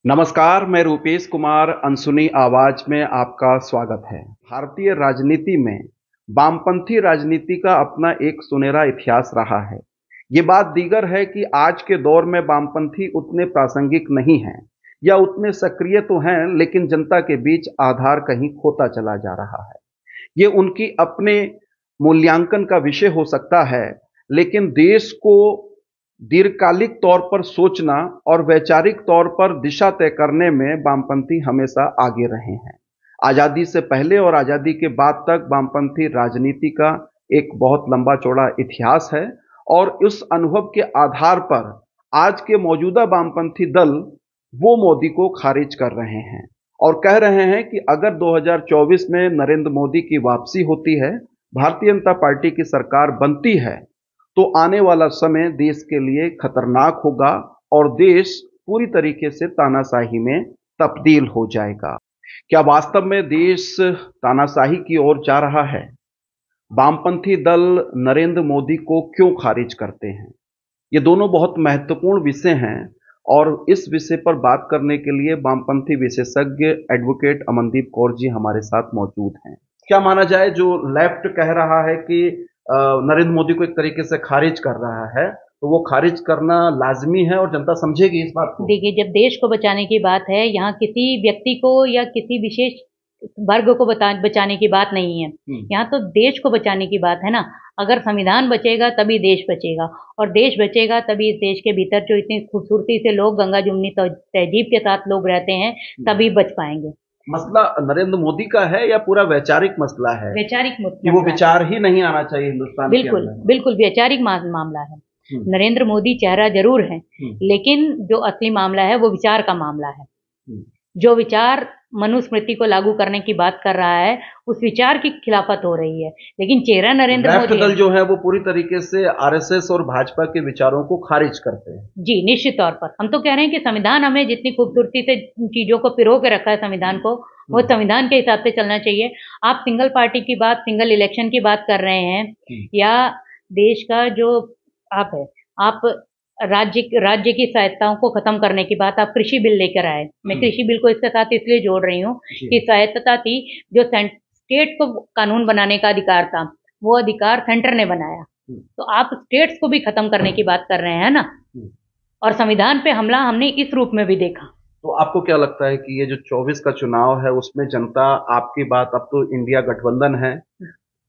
नमस्कार, मैं रूपेश कुमार अनसुनी आवाज में आपका स्वागत है। भारतीय राजनीति में वामपंथी राजनीति का अपना एक सुनहरा इतिहास रहा है। ये बात दीगर है कि आज के दौर में वामपंथी उतने प्रासंगिक नहीं हैं या उतने सक्रिय तो हैं, लेकिन जनता के बीच आधार कहीं खोता चला जा रहा है। ये उनकी अपने मूल्यांकन का विषय हो सकता है, लेकिन देश को दीर्घकालिक तौर पर सोचना और वैचारिक तौर पर दिशा तय करने में वामपंथी हमेशा आगे रहे हैं। आजादी से पहले और आजादी के बाद तक वामपंथी राजनीति का एक बहुत लंबा चौड़ा इतिहास है और उस अनुभव के आधार पर आज के मौजूदा वामपंथी दल वो मोदी को खारिज कर रहे हैं और कह रहे हैं कि अगर 2024 में नरेंद्र मोदी की वापसी होती है, भारतीय जनता पार्टी की सरकार बनती है, तो आने वाला समय देश के लिए खतरनाक होगा और देश पूरी तरीके से तानाशाही में तब्दील हो जाएगा। क्या वास्तव में देश तानाशाही की ओर जा रहा है? वामपंथी दल नरेंद्र मोदी को क्यों खारिज करते हैं? ये दोनों बहुत महत्वपूर्ण विषय हैं और इस विषय पर बात करने के लिए वामपंथी विशेषज्ञ एडवोकेट अमनदीप कौर जी हमारे साथ मौजूद हैं। क्या माना जाए, जो लेफ्ट कह रहा है कि नरेंद्र मोदी को एक तरीके से खारिज कर रहा है, तो वो खारिज करना लाजमी है और जनता समझेगी इस बात को? देखिए, जब देश को बचाने की बात है, यहाँ किसी व्यक्ति को या किसी विशेष वर्ग को बचाने की बात नहीं है। यहाँ तो देश को बचाने की बात है ना। अगर संविधान बचेगा तभी देश बचेगा, और देश बचेगा तभी इस देश के भीतर जो इतनी खूबसूरती से लोग गंगा जुमनी तहजीब के साथ लोग रहते हैं, तभी बच पाएंगे। मसला नरेंद्र मोदी का है या पूरा वैचारिक मसला है? वैचारिक कि वो विचार ही नहीं आना चाहिए हिंदुस्तान के बिल्कुल अंदर? बिल्कुल वैचारिक मामला है। नरेंद्र मोदी चेहरा जरूर है, लेकिन जो असली मामला है वो विचार का मामला है। जो विचार मनुस्मृति को लागू करने की बात कर रहा है, उस विचार की खिलाफत हो रही है, लेकिन चेहरा नरेंद्र मोदी दल जो है वो पूरी तरीके से आरएसएस और भाजपा के विचारों को खारिज करते हैं। जी, निश्चित तौर पर हम तो कह रहे हैं कि संविधान हमें जितनी खूबसूरती से चीजों को पिरो के रखा है संविधान को, वो संविधान के हिसाब से चलना चाहिए। आप सिंगल पार्टी की बात, सिंगल इलेक्शन की बात कर रहे हैं, या देश का जो आप राज्य की स्वायत्ताओं को खत्म करने की बात, आप कृषि बिल लेकर आए। मैं कृषि बिल को इसके साथ इसलिए जोड़ रही हूँ कि स्वायत्तता थी, जो स्टेट को कानून बनाने का अधिकार था, वो अधिकार सेंटर ने बनाया। तो आप स्टेट्स को भी खत्म करने की बात कर रहे हैं ना, और संविधान पे हमला हमने इस रूप में भी देखा। तो आपको क्या लगता है कि ये जो 24 का चुनाव है उसमें जनता आपकी बात, अब तो इंडिया गठबंधन है,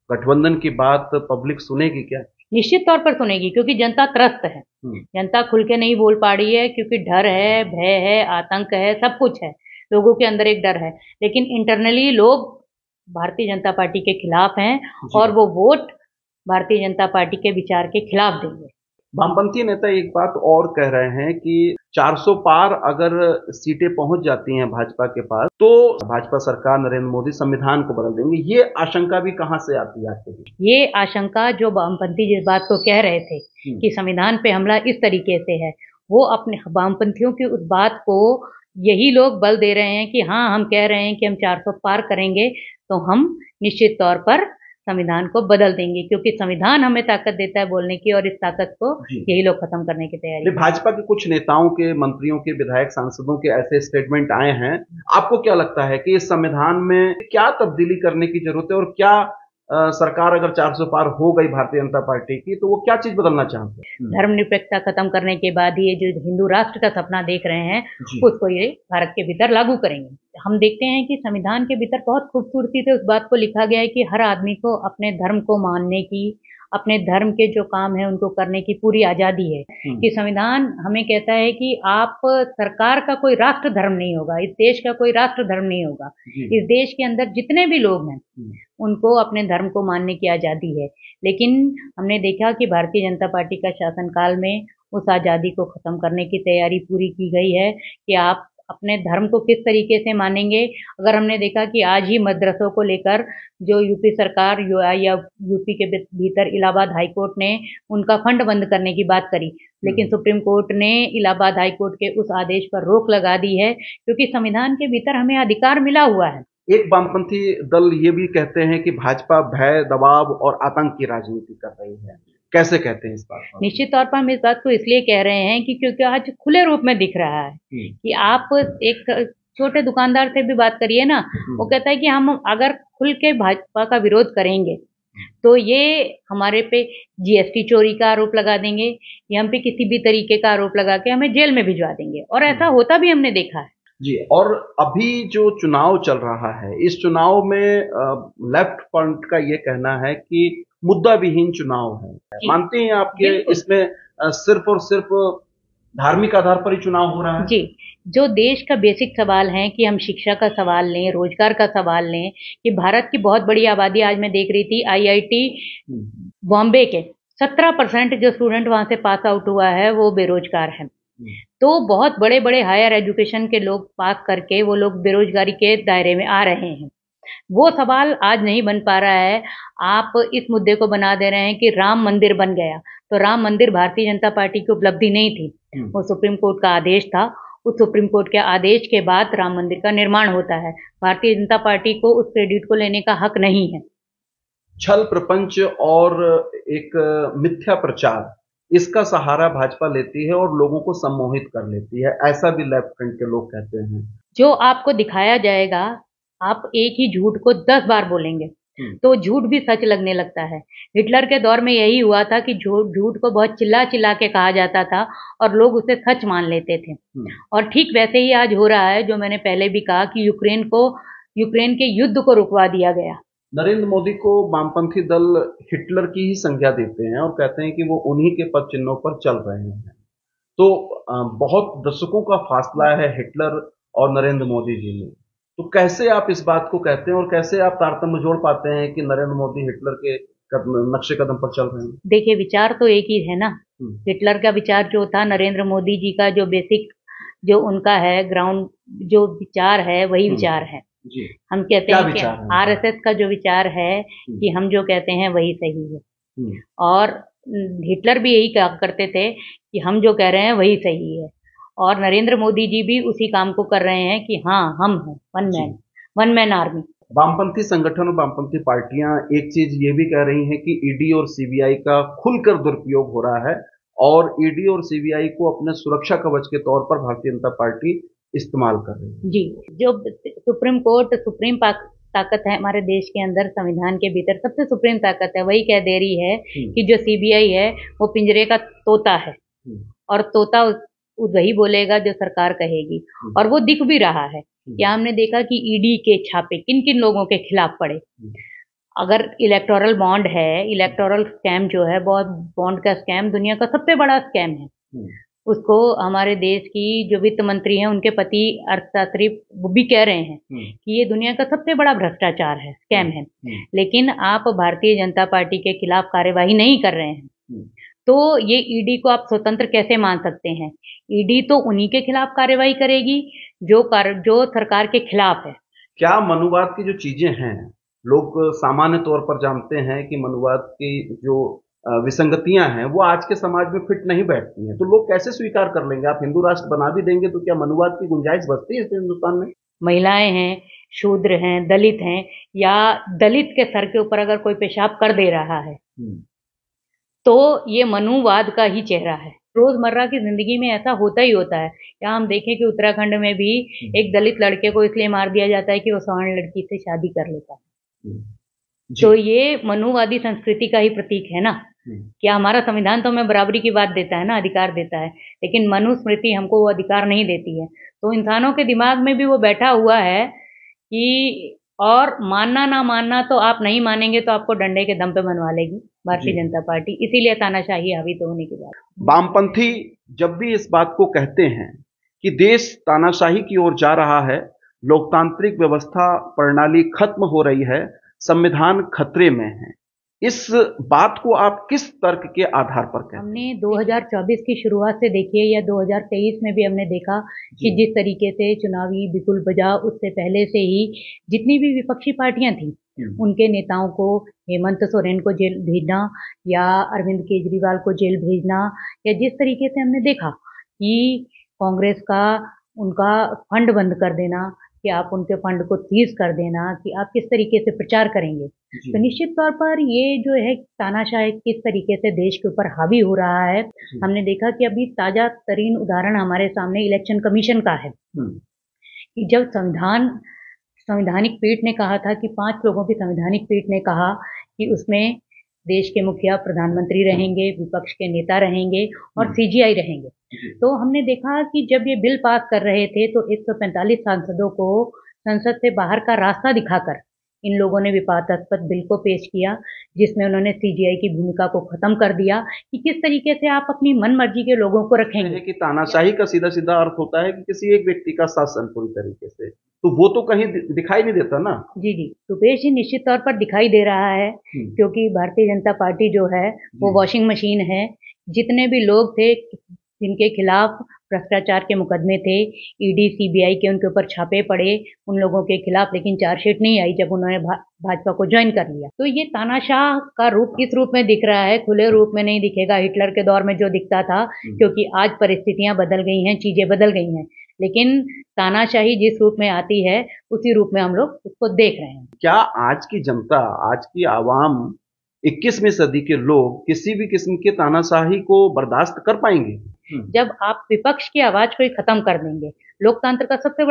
गठबंधन की बात पब्लिक सुनेगी क्या? निश्चित तौर पर सुनेगी, क्योंकि जनता त्रस्त है। जनता खुल के नहीं बोल पा रही है, क्योंकि डर है, भय है, आतंक है, सब कुछ है। लोगों के अंदर एक डर है, लेकिन इंटरनली लोग भारतीय जनता पार्टी के खिलाफ हैं और वो वोट भारतीय जनता पार्टी के विचार के खिलाफ देंगे। वामपंथी नेता एक बात और कह रहे हैं कि 400 पार अगर सीटें पहुंच जाती हैं भाजपा के पास, तो भाजपा सरकार नरेंद्र मोदी संविधान को बदल देंगे। ये आशंका भी कहां से आती है आपके लिए? ये आशंका जो वामपंथी जिस बात को कह रहे थे कि संविधान पे हमला इस तरीके से है, वो अपने वामपंथियों की उस बात को यही लोग बल दे रहे हैं कि हाँ, हम कह रहे हैं कि हम 400 पार करेंगे तो हम निश्चित तौर पर संविधान को बदल देंगे, क्योंकि संविधान हमें ताकत देता है बोलने की, और इस ताकत को यही लोग खत्म करने की तैयारी। भाजपा के कुछ नेताओं के, मंत्रियों के, विधायक, सांसदों के ऐसे स्टेटमेंट आए हैं। आपको क्या लगता है कि इस संविधान में क्या तब्दीली करने की जरूरत है, और क्या सरकार अगर 400 पार हो गई भारतीय जनता पार्टी की, तो वो क्या चीज बदलना चाहते हैं? धर्मनिरपेक्षता खत्म करने के बाद ये जो हिंदू राष्ट्र का सपना देख रहे हैं, उसको ये भारत के भीतर लागू करेंगे। हम देखते हैं कि संविधान के भीतर बहुत खूबसूरती से उस बात को लिखा गया है कि हर आदमी को अपने धर्म को मानने की, अपने धर्म के जो काम है उनको करने की पूरी आजादी है। कि संविधान हमें कहता है कि आप, सरकार का कोई राष्ट्र धर्म नहीं होगा, इस देश का कोई राष्ट्र धर्म नहीं होगा। इस देश के अंदर जितने भी लोग हैं उनको अपने धर्म को मानने की आजादी है। लेकिन हमने देखा कि भारतीय जनता पार्टी का शासनकाल में उस आजादी को खत्म करने की तैयारी पूरी की गई है कि आप अपने धर्म को किस तरीके से मानेंगे। अगर हमने देखा कि आज ही मदरसों को लेकर जो यूपी सरकार या यूपी के भीतर इलाहाबाद हाईकोर्ट ने उनका फंड बंद करने की बात करी, लेकिन सुप्रीम कोर्ट ने इलाहाबाद हाईकोर्ट के उस आदेश पर रोक लगा दी है, क्योंकि संविधान के भीतर हमें अधिकार मिला हुआ है। एक वामपंथी दल ये भी कहते हैं कि भाजपा भय, दबाव और आतंक की राजनीति कर रही है। कैसे कहते हैं इस बात को? निश्चित तौर पर हम इस बात को इसलिए कह रहे हैं कि क्योंकि आज खुले रूप में दिख रहा है कि आप एक छोटे दुकानदार से भी बात करिए ना, वो कहता है कि हम अगर खुल के भाजपा का विरोध करेंगे तो ये हमारे पे जीएसटी चोरी का आरोप लगा देंगे या हम पे किसी भी तरीके का आरोप लगा के हमें जेल में भिजवा देंगे, और ऐसा होता भी हमने देखा है। जी, और अभी जो चुनाव चल रहा है, इस चुनाव में लेफ्ट फ्रंट का ये कहना है कि मुद्दा विहीन चुनाव है। मानते हैं आपके इसमें सिर्फ और सिर्फ धार्मिक आधार पर ही चुनाव हो रहा है? जी, जो देश का बेसिक सवाल है कि हम शिक्षा का सवाल लें, रोजगार का सवाल लें, कि भारत की बहुत बड़ी आबादी, आज मैं देख रही थी आईआईटी बॉम्बे के 17% जो स्टूडेंट वहां से पास आउट हुआ है वो बेरोजगार है। तो बहुत बड़े बड़े हायर एजुकेशन के लोग पास करके वो लोग बेरोजगारी के दायरे में आ रहे हैं। वो सवाल आज नहीं बन पा रहा है। आप इस मुद्दे को बना दे रहे हैं कि राम मंदिर बन गया, तो राम मंदिर भारतीय जनता पार्टी की उपलब्धि नहीं थी, वो सुप्रीम कोर्ट का आदेश था। उस सुप्रीम कोर्ट के आदेश के बाद राम मंदिर का निर्माण होता है। भारतीय जनता पार्टी को उस क्रेडिट को लेने का हक नहीं है। छल प्रपंच और एक मिथ्या प्रचार, इसका सहारा भाजपा लेती है और लोगों को सम्मोहित कर लेती है, ऐसा भी लेफ्ट फ्रंट के लोग कहते हैं। जो आपको दिखाया जाएगा, आप एक ही झूठ को 10 बार बोलेंगे तो झूठ भी सच लगने लगता है। हिटलर के दौर में यही हुआ था कि झूठ को बहुत चिल्ला चिल्ला के कहा जाता था और लोग उसे सच मान लेते थे। और ठीक वैसे ही आज हो रहा है, जो मैंने पहले भी कहा कि यूक्रेन के युद्ध को रुकवा दिया गया। नरेंद्र मोदी को वामपंथी दल हिटलर की ही संज्ञा देते हैं और कहते हैं कि वो उन्हीं के पद चिन्हों पर चल रहे हैं। तो बहुत दशकों का फासला है हिटलर और नरेंद्र मोदी जी में। तो कैसे आप इस बात को कहते हैं और कैसे आप तारतम्य जोड़ पाते हैं कि नरेंद्र मोदी हिटलर के नक्शे कदम पर चल रहे हैं? देखिए, विचार तो एक ही है ना। हिटलर का विचार जो था, नरेंद्र मोदी जी का जो बेसिक जो उनका है ग्राउंड जो विचार है वही विचार है। जी। हम कहते हैं कि आरएसएस का जो विचार है कि हम जो कहते हैं वही सही है, और हिटलर भी यही कहा करते थे कि हम जो कह रहे हैं वही सही है, और नरेंद्र मोदी जी भी उसी काम को कर रहे हैं कि हाँ हम हैं वन मैन आर्मी। वामपंथी संगठन और वामपंथी पार्टियां एक चीज ये भी कह रही हैं कि ईडी और सीबीआई का खुलकर दुरुपयोग हो रहा है और ईडी और सीबीआई को अपने सुरक्षा कवच के तौर पर भारतीय जनता पार्टी इस्तेमाल कर रही है। जी, जो सुप्रीम कोर्ट सुप्रीम ताकत है हमारे देश के अंदर, संविधान के भीतर सबसे सुप्रीम ताकत है, वही कह दे रही है कि जो सीबीआई है वो पिंजरे का तोता है और तोता वही बोलेगा जो सरकार कहेगी, और वो दिख भी रहा है। क्या हमने देखा कि ईडी के छापे किन किन लोगों के खिलाफ पड़े। अगर इलेक्टोरल बॉन्ड है, इलेक्टोरल स्कैम जो है, बहुत बॉन्ड का स्कैम दुनिया का सबसे बड़ा स्कैम है। उसको हमारे देश की जो वित्त मंत्री हैं उनके पति अर्थशास्त्री वो भी कह रहे हैं कि ये दुनिया का सबसे बड़ा भ्रष्टाचार है, स्कैम है। लेकिन आप भारतीय जनता पार्टी के खिलाफ कार्यवाही नहीं कर रहे हैं, तो ये ईडी को आप स्वतंत्र कैसे मान सकते हैं? ईडी तो उन्हीं के खिलाफ कार्यवाही करेगी जो सरकार के खिलाफ है। क्या मनुवाद की जो चीजें हैं, लोग सामान्य तौर पर जानते हैं कि मनुवाद की जो विसंगतियां हैं वो आज के समाज में फिट नहीं बैठती हैं, तो लोग कैसे स्वीकार कर लेंगे? आप हिंदू राष्ट्र बना भी देंगे तो क्या मनुवाद की गुंजाइश बचती है इस हिंदुस्तान में? महिलाएं हैं, शूद्र हैं, दलित हैं, या दलित के सर के ऊपर अगर कोई पेशाब कर दे रहा है तो ये मनुवाद का ही चेहरा है। रोजमर्रा की जिंदगी में ऐसा होता ही होता है। या हम देखें कि उत्तराखंड में भी एक दलित लड़के को इसलिए मार दिया जाता है कि वो सवर्ण लड़की से शादी कर लेता है। तो ये मनुवादी संस्कृति का ही प्रतीक है ना। क्या हमारा संविधान तो हमें बराबरी की बात देता है ना, अधिकार देता है, लेकिन मनुस्मृति हमको वो अधिकार नहीं देती है। तो इंसानों के दिमाग में भी वो बैठा हुआ है कि और मानना ना मानना तो आप नहीं मानेंगे तो आपको डंडे के दम पे बनवा लेगी भारतीय जनता पार्टी, इसीलिए तानाशाही हावी तो होने के बाद। वामपंथी जब भी इस बात को कहते हैं कि देश तानाशाही की ओर जा रहा है, लोकतांत्रिक व्यवस्था प्रणाली खत्म हो रही है, संविधान खतरे में है, इस बात को आप किस तर्क के आधार पर कहते हैं? हमने 2024 की शुरुआत से देखी है, या 2023 में भी हमने देखा कि जिस तरीके से चुनावी बिगुल बजा, उससे पहले से ही जितनी भी विपक्षी पार्टियां थी उनके नेताओं को हेमंत सोरेन को जेल भेजना या अरविंद केजरीवाल को जेल भेजना, या जिस तरीके से हमने देखा कि कांग्रेस का उनका फंड बंद कर देना, कि आप उनके फंड को सीज कर देना, कि आप किस तरीके से प्रचार करेंगे। तो निश्चित तौर पर ये जो है तानाशाही किस तरीके से देश के ऊपर हावी हो रहा है, हमने देखा कि अभी ताजा तरीन उदाहरण हमारे सामने इलेक्शन कमीशन का है कि जब संवैधानिक पीठ ने कहा था कि 5 लोगों की संवैधानिक पीठ ने कहा कि उसमें देश के मुखिया प्रधानमंत्री रहेंगे, विपक्ष के नेता रहेंगे और सीजीआई रहेंगे। तो हमने देखा कि जब ये बिल पास कर रहे थे तो 145 सांसदों को संसद से बाहर का रास्ता दिखाकर इन लोगों ने विवादास्पद बिल को पेश किया, जिसमें उन्होंने सीजीआई की भूमिका को खत्म कर दिया कि किस तरीके से आप अपनी मनमर्जी के लोगों को रखेंगे। कि तानाशाही का सीधा सीधा अर्थ होता है कि किसी एक व्यक्ति का शासन पूरी तरीके से, तो वो तो कहीं दिखाई नहीं देता ना। जी जी, रुपेश जी, निश्चित तौर पर दिखाई दे रहा है क्योंकि भारतीय जनता पार्टी जो है वो वॉशिंग मशीन है। जितने भी लोग थे जिनके खिलाफ भ्रष्टाचार के मुकदमे थे, ईडी सीबीआई के उनके ऊपर छापे पड़े उन लोगों के खिलाफ, लेकिन चार्जशीट नहीं आई जब उन्होंने भाजपा को ज्वाइन कर लिया। तो ये तानाशाह का रूप किस रूप में दिख रहा है, खुले रूप में नहीं दिखेगा हिटलर के दौर में जो दिखता था, क्योंकि आज परिस्थितियां बदल गई हैं, चीजें बदल गई हैं, लेकिन तानाशाही जिस रूप में आती है उसी रूप में हम लोग उसको देख रहे हैं। क्या आज की जनता, आज की आवाम, 21वीं सदी के लोग किसी भी किस्म के तानाशाही को बर्दाश्त कर पाएंगे? जब आप विपक्ष की आवाज को ही खत्म कर देंगे, लोकतंत्र का सबसे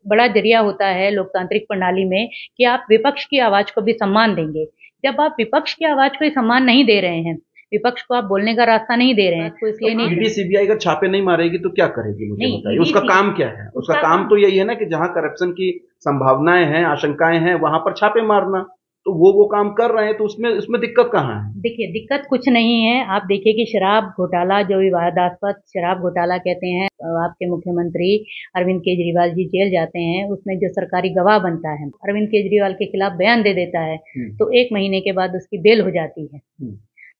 बड़ा जरिया होता है लोकतांत्रिक प्रणाली में कि आप विपक्ष की आवाज को भी सम्मान देंगे। जब आप विपक्ष की आवाज को ही सम्मान नहीं दे रहे हैं, विपक्ष को आप बोलने का रास्ता नहीं दे रहे हैं, तो इसलिए नहीं। ईडी सीबीआई का छापे नहीं मारेगी तो क्या करेगी, मुझे बताइए। उसका काम क्या है? उसका काम तो यही है ना कि जहां करप्शन की संभावनाएं हैं, आशंकाएं हैं, वहां पर छापे मारना। तो वो काम कर रहे हैं, तो उसमें दिक्कत कहाँ है? देखिए, दिक्कत कुछ नहीं है। आप देखिए कि शराब घोटाला, जो विवादास्पद शराब घोटाला कहते हैं, आपके मुख्यमंत्री अरविंद केजरीवाल जी जेल जाते हैं, उसमें जो सरकारी गवाह बनता है अरविंद केजरीवाल के खिलाफ बयान दे देता है, तो 1 महीने के बाद उसकी बेल हो जाती है।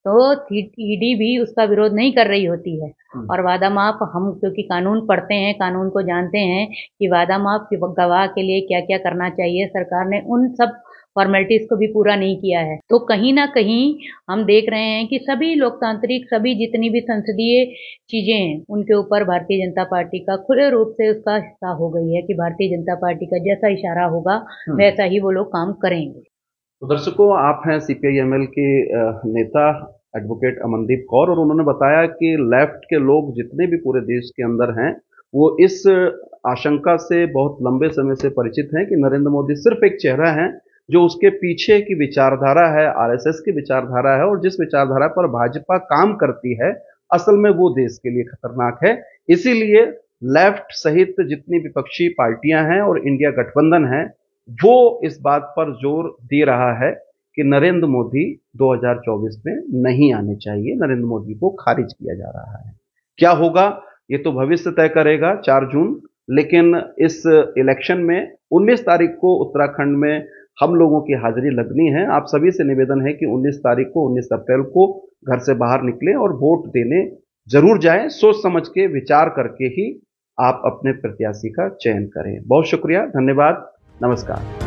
तो ईडी भी उसका विरोध नहीं कर रही होती है। और वादा माफ, हम क्योंकि कानून पढ़ते हैं, कानून को जानते हैं कि वादा माफ गवाह के लिए क्या क्या करना चाहिए, सरकार ने उन सब फॉर्मेलिटीज को भी पूरा नहीं किया है। तो कहीं ना कहीं हम देख रहे हैं कि सभी लोकतांत्रिक, सभी जितनी भी संसदीय चीजें हैं, उनके ऊपर भारतीय जनता पार्टी का खुले रूप से उसका हिस्सा हो गई है कि भारतीय जनता पार्टी का जैसा इशारा होगा वैसा ही वो लोग काम करेंगे। तो दर्शकों, आप हैं सीपीआई-एमएल के नेता एडवोकेट अमनदीप कौर, और उन्होंने बताया कि लेफ्ट के लोग जितने भी पूरे देश के अंदर हैं, वो इस आशंका से बहुत लंबे समय से परिचित हैं कि नरेंद्र मोदी सिर्फ एक चेहरा है, जो उसके पीछे की विचारधारा है आरएसएस की विचारधारा है, और जिस विचारधारा पर भाजपा काम करती है असल में वो देश के लिए खतरनाक है। इसीलिए लेफ्ट सहित जितनी विपक्षी पार्टियां हैं और इंडिया गठबंधन है, वो इस बात पर जोर दे रहा है कि नरेंद्र मोदी 2024 में नहीं आने चाहिए, नरेंद्र मोदी को खारिज किया जा रहा है। क्या होगा ये तो भविष्य तय करेगा 4 जून, लेकिन इस इलेक्शन में 19 तारीख को उत्तराखंड में हम लोगों की हाजिरी लगनी है। आप सभी से निवेदन है कि 19 तारीख को, 19 अप्रैल को घर से बाहर निकलें और वोट देने जरूर जाएं। सोच समझ के, विचार करके ही आप अपने प्रत्याशी का चयन करें। बहुत शुक्रिया, धन्यवाद, नमस्कार।